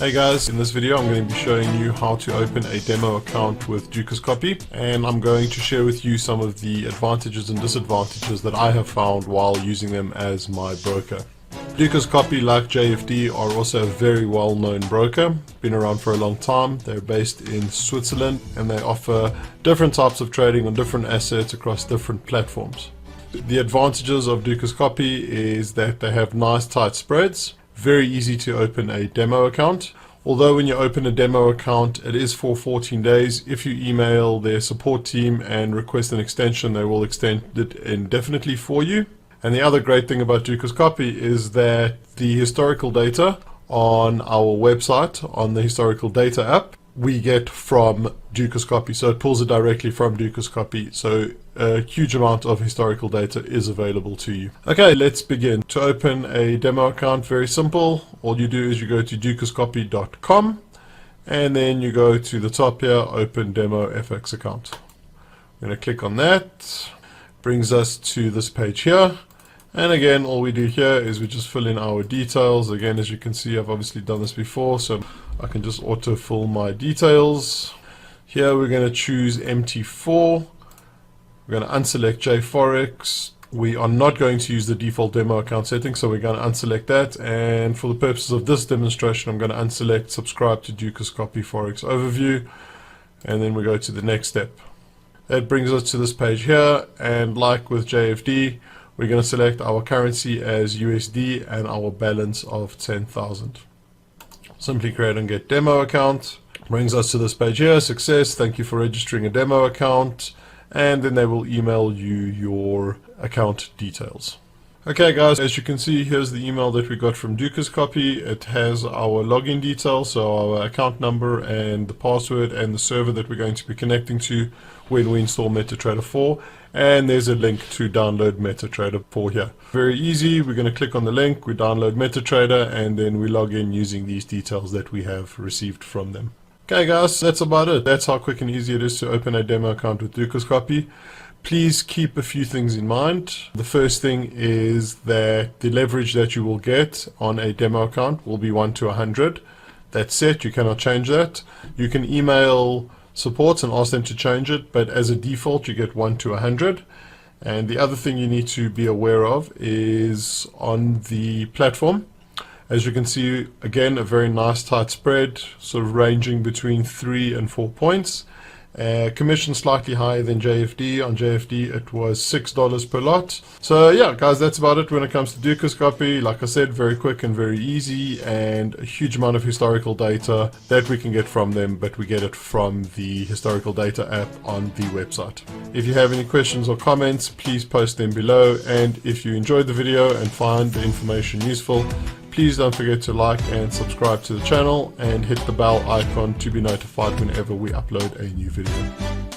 Hey guys, in this video I'm going to be showing you how to open a demo account with DukaScopy, and I'm going to share with you some of the advantages and disadvantages that I have found while using them as my broker. DukaScopy, like JFD, are also a very well-known broker, been around for a long time. They're based in Switzerland and they offer different types of trading on different assets across different platforms. The advantages of DukaScopy is that they have nice tight spreads. Very easy to open a demo account. Although when you open a demo account, it is for 14 days. If you email their support team and request an extension, they will extend it indefinitely for you. And the other great thing about DukaScopy is that the historical data on our website, on the historical data app, we get from DukaScopy. So it pulls it directly from DukaScopy. So a huge amount of historical data is available to you. Okay, let's begin. To open a demo account, very simple. All you do is you go to DukaScopy.com and then you go to the top here, open demo FX account. I'm going to click on that. Brings us to this page here. And again, all we do here is we just fill in our details. Again, as you can see, I've obviously done this before, so I can just auto-fill my details. Here we're going to choose MT4. We're going to unselect JForex. We are not going to use the default demo account setting, so we're going to unselect that. And for the purposes of this demonstration, I'm going to unselect subscribe to DukaScopy Forex Overview. And then we go to the next step. That brings us to this page here. And like with JFD, we're going to select our currency as USD and our balance of 10,000. Simply create and get demo account. Brings us to this page here, success, thank you for registering a demo account. And then they will email you your account details. Okay guys, as you can see, here's the email that we got from DukaScopy. It has our login details, so our account number and the password and the server that we're going to be connecting to when we install MetaTrader 4. And there's a link to download MetaTrader 4 here. Very easy, we're going to click on the link, we download MetaTrader, and then we log in using these details that we have received from them. Okay guys, that's about it. That's how quick and easy it is to open a demo account with DukaScopy. Please keep a few things in mind. The first thing is that the leverage that you will get on a demo account will be 1 to 100. That's set, you cannot change that. You can email support and ask them to change it, but as a default you get 1 to 100. And the other thing you need to be aware of is on the platform. As you can see, again, a very nice tight spread, sort of ranging between 3 and 4 points. Commission slightly higher than JFD. On JFD it was $6 per lot. So yeah guys, that's about it when it comes to DukaScopy. Like I said, very quick and very easy, and a huge amount of historical data that we can get from them, but we get it from the historical data app on the website. If you have any questions or comments, please post them below, and if you enjoyed the video and find the information useful, please don't forget to like and subscribe to the channel and hit the bell icon to be notified whenever we upload a new video.